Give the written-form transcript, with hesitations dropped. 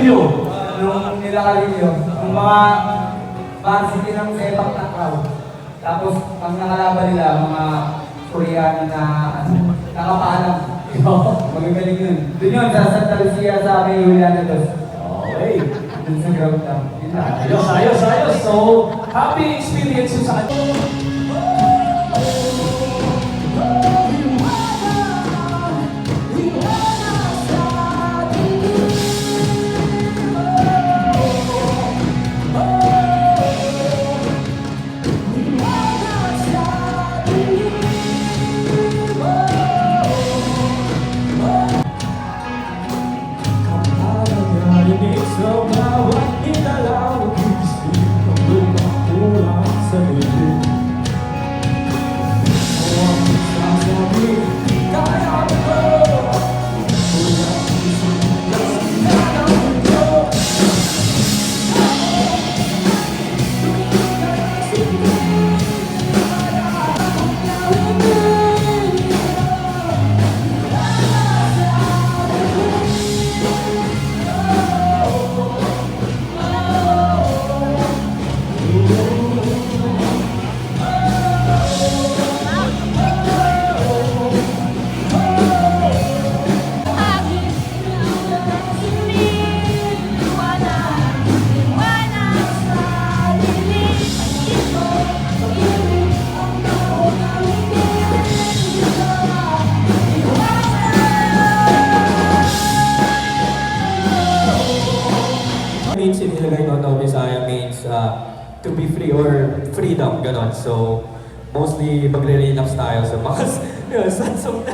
Nilakarilyo. Nung nilakarilyo, yung mga varsity ng sepak takraw. Tapos, ang nakalaban nila, mga Koreano na nakapaalam. Magagaling yun. Doon yun, sa Santa Lucia, sa may Juliana Dos. Okay. Doon sa ground lang. Yun lang. Ayos, ayos, ayos. So, happy experience yung sa atin. Sa bawat italaw, isip ang lumakulang sa libid. O ang sasabi, kaya ko. Walang isang lasing ko. Means inilagay no Visaya means to be free or freedom, ganon. So, mostly magre-relapse tayo sa mga sons of